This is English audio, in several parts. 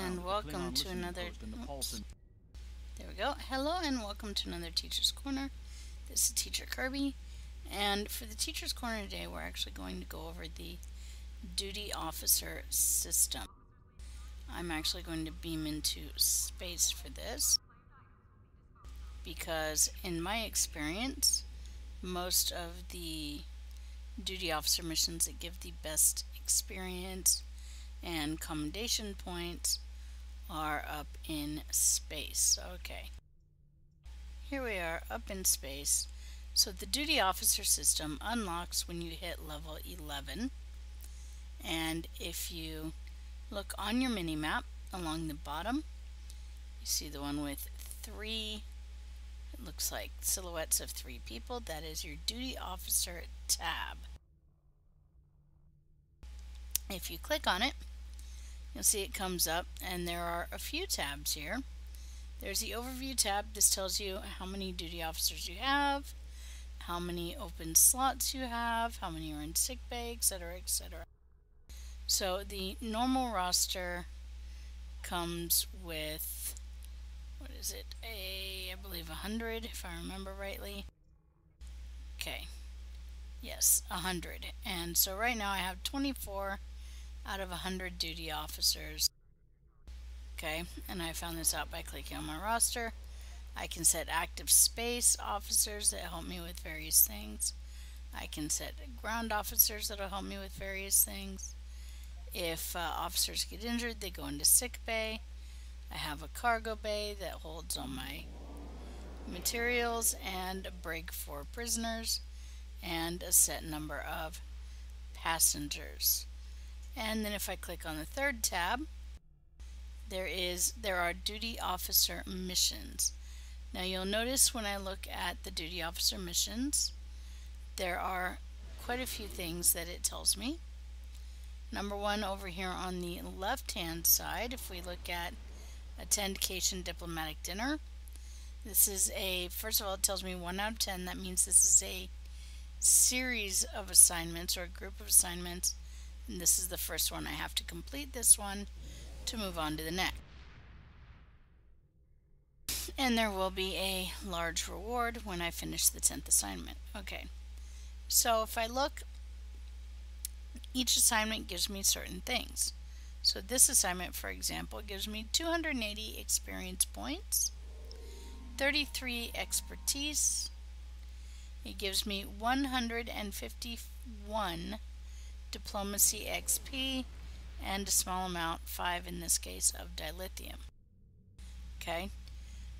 and welcome to another. Oops. There we go. Hello and welcome to another Teacher's Corner. This is Teacher Kirby, and for the Teacher's Corner today, we're actually going to go over the duty officer system. I'm actually going to beam into space for this because, in my experience, most of the duty officer missions that give the best experience and commendation points are up in space. Okay, here we are up in space. So the duty officer system unlocks when you hit level 11, and if you look on your mini map along the bottom, you see the one with three, it looks like silhouettes of three people. That is your duty officer tab. If you click on it, you'll see it comes up, and there are a few tabs here. There's the overview tab. This tells you how many duty officers you have, how many open slots you have, how many are in sick bay, etc., etc. So the normal roster comes with, what is it, I believe 100, if I remember rightly. Okay, yes, 100. And so right now I have 24 out of 100 duty officers. Okay, and I found this out by clicking on my roster. I can set active space officers that help me with various things. I can set ground officers that will help me with various things. If officers get injured, they go into sick bay. I have a cargo bay that holds all my materials, and a brig for prisoners, and a set number of passengers. And then if I click on the third tab, there are duty officer missions. Now you'll notice when I look at the duty officer missions, there are quite a few things that it tells me. Number one, over here on the left hand side, if we look at attend Cation diplomatic dinner, this is first of all, it tells me 1 out of 10. That means this is a series of assignments or a group of assignments, and this is the first one. I have to complete this one to move on to the next. And there will be a large reward when I finish the 10th assignment. Okay, so if I look, each assignment gives me certain things. So this assignment, for example, gives me 280 experience points, 33 expertise. It gives me 151 diplomacy XP, and a small amount, 5 in this case, of dilithium. Okay,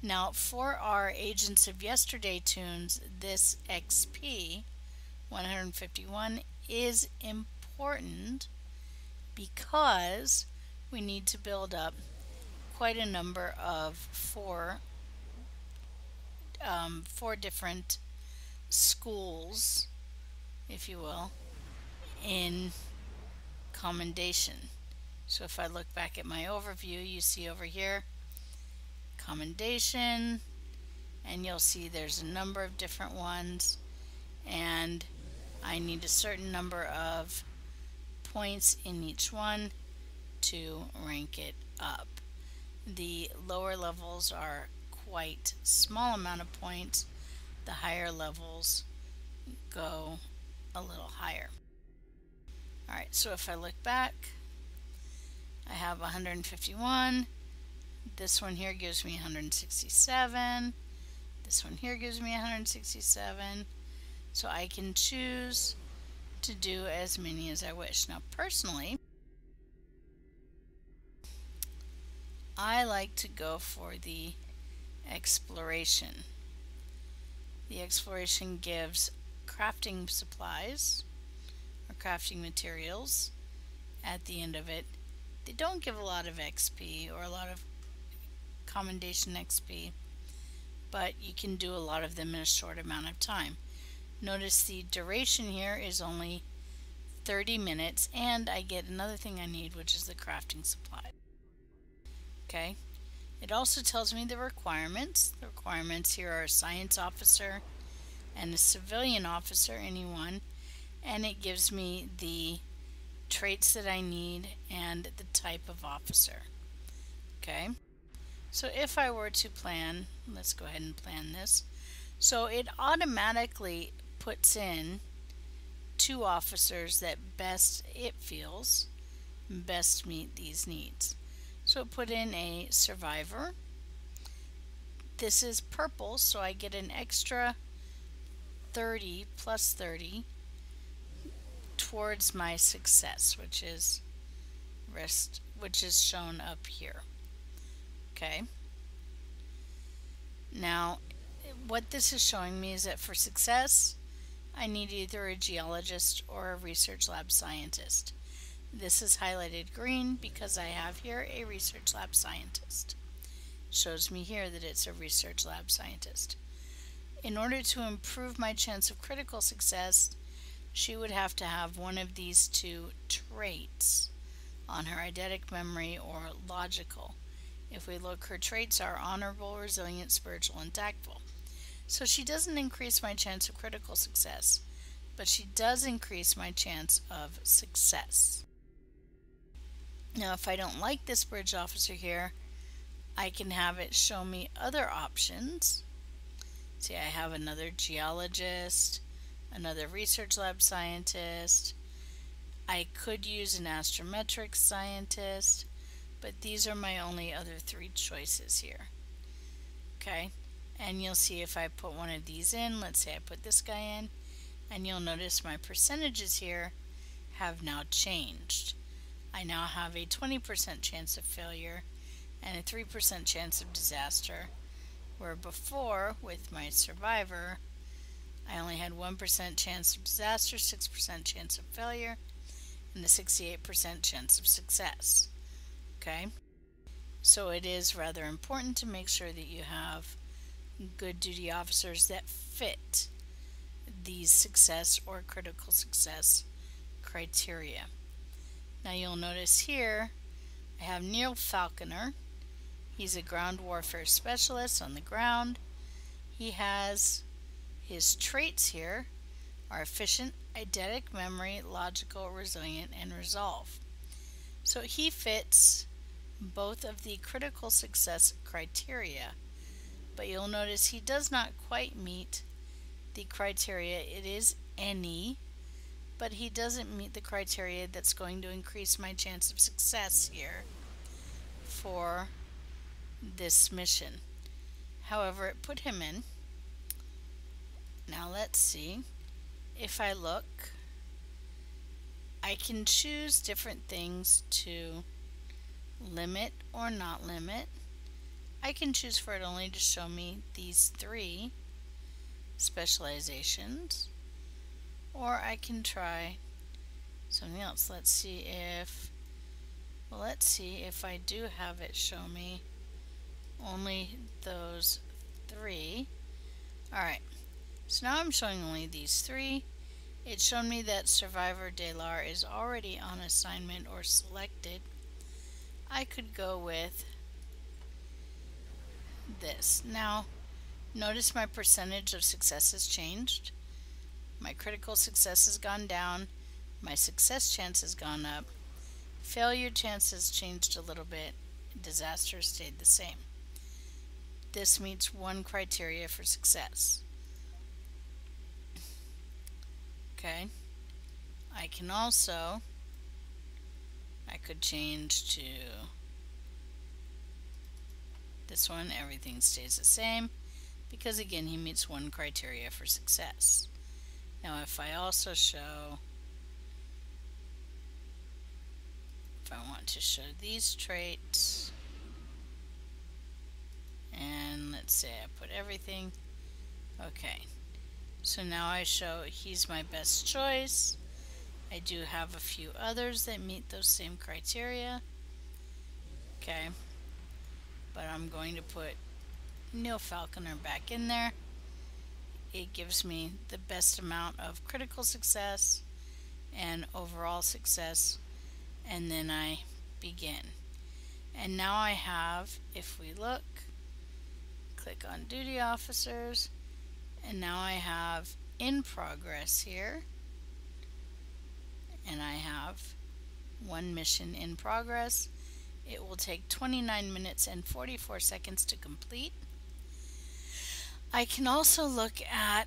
now for our Agents of Yesterday tunes, this XP 151 is important because we need to build up quite a number of four different schools, if you will, in commendation. So if I look back at my overview, you see over here commendation, and you'll see there's a number of different ones, and I need a certain number of points in each one to rank it up. The lower levels are quite small amount of points. The higher levels go a little higher. Alright, so if I look back, I have 151. This one here gives me 167. This one here gives me 167. So I can choose to do as many as I wish. Now personally, I like to go for the exploration. The exploration gives crafting supplies or crafting materials at the end of it. They don't give a lot of XP or a lot of commendation XP, but you can do a lot of them in a short amount of time. Notice the duration here is only 30 minutes, and I get another thing I need, which is the crafting supply. Okay, it also tells me the requirements. The requirements here are a science officer and a civilian officer, anyone, and it gives me the traits that I need and the type of officer. Okay, so if I were to plan, let's go ahead and plan this. So it automatically puts in 2 officers that best, it feels, best meet these needs. So it put in a survivor. This is purple, so I get an extra 30 plus 30 towards my success, which is shown up here. Okay. Now, what this is showing me is that for success, I need either a geologist or a research lab scientist. This is highlighted green because I have here a research lab scientist. It shows me here that it's a research lab scientist. In order to improve my chance of critical success, she would have to have one of these 2 traits on her eidetic, memory, or logical. If we look, her traits are honorable, resilient, spiritual, and tactful. So she doesn't increase my chance of critical success, but she does increase my chance of success. Now, if I don't like this bridge officer here, I can have it show me other options. See, I have another geologist, another research lab scientist. I could use an astrometrics scientist, but these are my only other 3 choices here. Okay, and you'll see if I put one of these in, let's say I put this guy in, and you'll notice my percentages here have now changed. I now have a 20% chance of failure and a 3% chance of disaster, where before, with my survivor, I only had 1% chance of disaster, 6% chance of failure, and a 68% chance of success. Okay, so it is rather important to make sure that you have good duty officers that fit these success or critical success criteria. Now you'll notice here I have Neil Falconer. He's a ground warfare specialist on the ground. He has his traits here are efficient, eidetic, memory, logical, resilient, and resolve. So he fits both of the critical success criteria, but you'll notice he does not quite meet the criteria. It is any, but he doesn't meet the criteria that's going to increase my chance of success here for this mission. However, it put him in. Now let's see. If I look, I can choose different things to limit or not limit. I can choose for it only to show me these 3 specializations, or I can try something else. Let's see if I do have it show me only those 3. Alright, so now I'm showing only these 3. It showed me that Survivor Delar is already on assignment or selected. I could go with this. Now, notice my percentage of success has changed. My critical success has gone down. My success chance has gone up. Failure chance has changed a little bit. Disaster stayed the same. This meets 1 criteria for success. Okay. I could change to this one. Everything stays the same because again he meets 1 criteria for success. Now if I also show, if I want to show these traits, and let's say I put everything, okay, so now I show he's my best choice. I do have a few others that meet those same criteria. Okay, but I'm going to put Neil Falconer back in there. It gives me the best amount of critical success and overall success, and then I begin. And now I have, if we look, click on duty officers, and now I have in progress here, and I have 1 mission in progress, It will take 29 minutes and 44 seconds to complete. I can also look at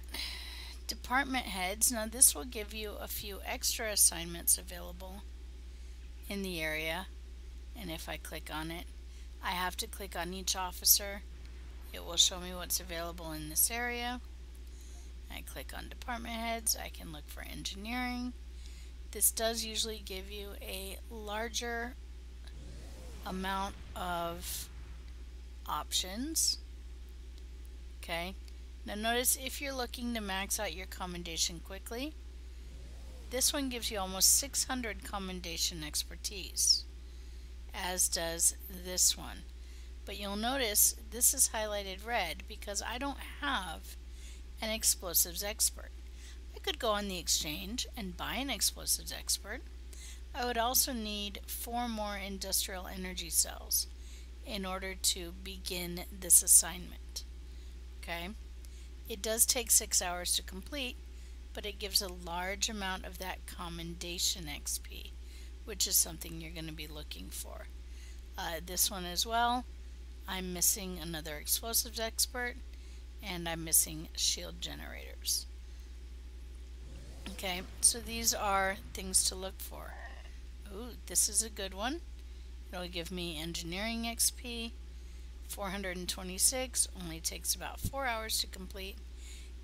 department heads. Now this will give you a few extra assignments available in the area, and if I click on it, I have to click on each officer. It will show me what's available in this area. I click on department heads. I can look for engineering. This does usually give you a larger amount of options. Okay, now notice if you're looking to max out your commendation quickly, this one gives you almost 600 commendation expertise, as does this one. But you'll notice this is highlighted red because I don't have an explosives expert. I could go on the exchange and buy an explosives expert. I would also need 4 more industrial energy cells in order to begin this assignment. Okay, it does take 6 hours to complete, but it gives a large amount of that commendation XP, which is something you're going to be looking for. This one as well, I'm missing another explosives expert, and I'm missing shield generators. Okay, so these are things to look for. Ooh, this is a good one. It'll give me engineering XP, 426, only takes about 4 hours to complete,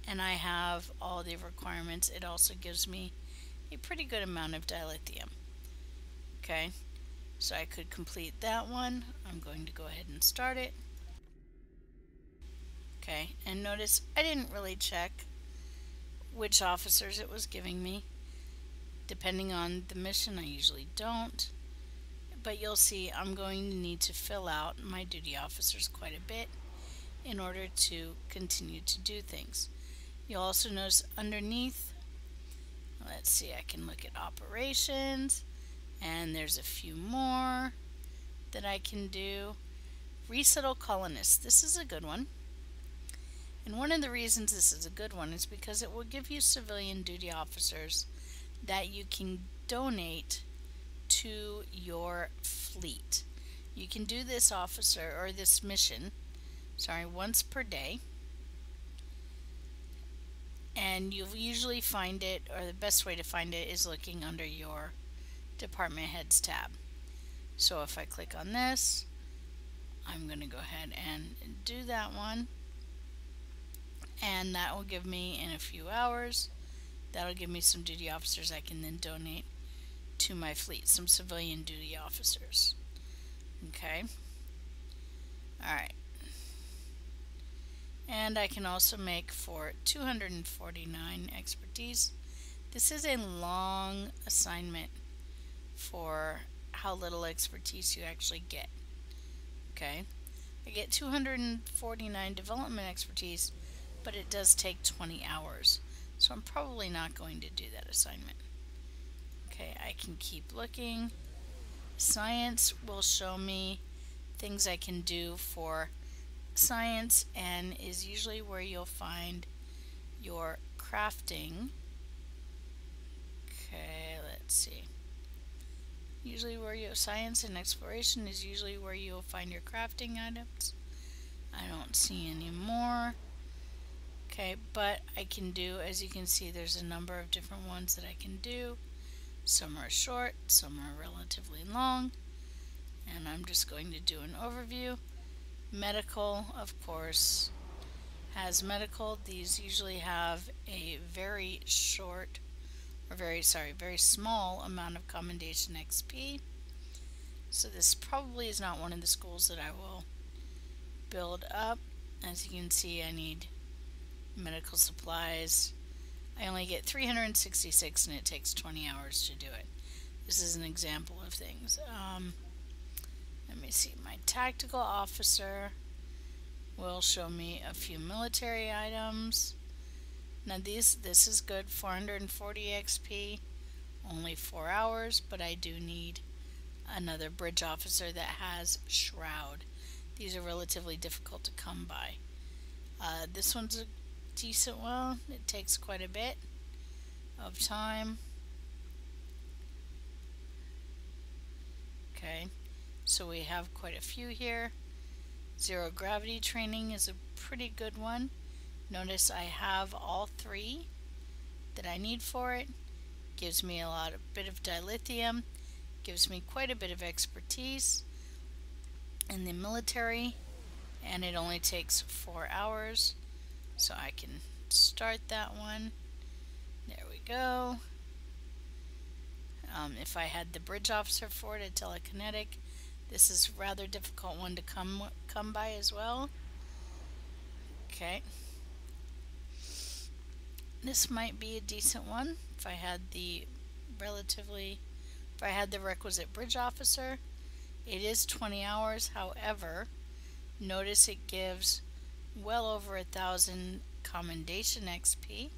and I have all the requirements. It also gives me a pretty good amount of dilithium. Okay, so I could complete that one. I'm going to go ahead and start it. Okay, and notice I didn't really check which officers it was giving me. Depending on the mission, I usually don't. But you'll see I'm going to need to fill out my duty officers quite a bit in order to continue to do things. You'll also notice underneath, let's see, I can look at operations, and there's a few more that I can do. Resettle colonists. This is a good one. And one of the reasons this is a good one is because it will give you civilian duty officers that you can donate to your fleet. You can do this officer or this mission, once per day. And you'll usually find it, or the best way to find it is looking under your department heads tab. So if I click on this, I'm going to go ahead and do that one. And that will give me, in a few hours, that'll give me some duty officers I can then donate to my fleet, some civilian duty officers. Okay. Alright. And I can also make for 249 expertise. This is a long assignment for how little expertise you actually get. Okay. I get 249 development expertise, but it does take 20 hours. So I'm probably not going to do that assignment. Okay, I can keep looking. Science will show me things I can do for science, and is usually where you'll find your crafting. Okay, let's see. Usually where you science and exploration is usually where you'll find your crafting items. I don't see any more. Okay, but I can do, as you can see, there's a number of different ones that I can do. Some are short, some are relatively long, and I'm just going to do an overview. Medical, of course, has medical. These usually have a very short, or very small amount of commendation XP. So this probably is not one of the schools that I will build up. As you can see, I need medical supplies. I only get 366 and it takes 20 hours to do it. This is an example of things. Let me see. My tactical officer will show me a few military items. Now this is good, 440 XP, only 4 hours, but I do need another bridge officer that has shroud. These are relatively difficult to come by. This one's a decent one. It takes quite a bit of time. Okay, So we have quite a few here. Zero gravity training is a pretty good one. Notice I have all 3 that I need for it. Gives me a bit of dilithium, gives me quite a bit of expertise in the military, and it only takes 4 hours. So I can start that one. There we go. If I had the bridge officer for it, a telekinetic, this is a rather difficult one to come by as well. Okay. This might be a decent one if I had the requisite bridge officer. It is 20 hours, however, notice it gives well over 1,000 commendation XP,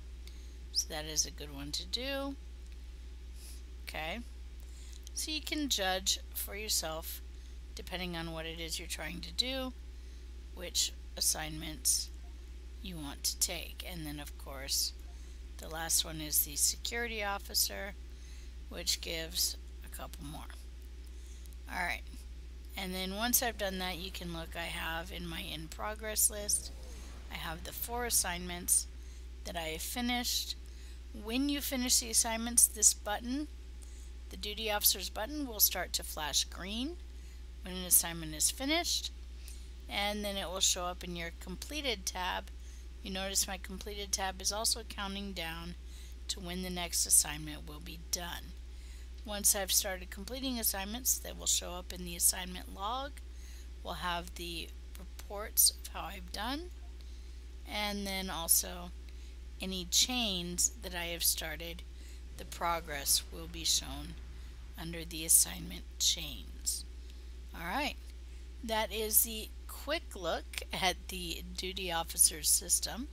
so that is a good one to do. Okay, so you can judge for yourself, depending on what it is you're trying to do, which assignments you want to take. And then of course the last one is the security officer, which gives a couple more. Alright, and then once I've done that, you can look, I have in my in progress list, I have the 4 assignments that I have finished. When you finish the assignments, this button, the duty officer's button, will start to flash green when an assignment is finished, and then it will show up in your completed tab. You notice my completed tab is also counting down to when the next assignment will be done. Once I've started completing assignments, they will show up in the assignment log. We'll have the reports of how I've done, and then also any chains that I have started, the progress will be shown under the assignment chains. Alright, that is the quick look at the duty officer's system.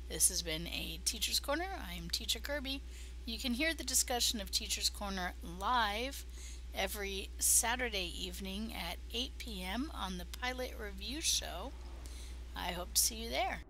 This has been a Teacher's Corner. I am Teacher Kirby. You can hear the discussion of Teacher's Corner live every Saturday evening at 8 p.m. on the Pilot Review Show. I hope to see you there.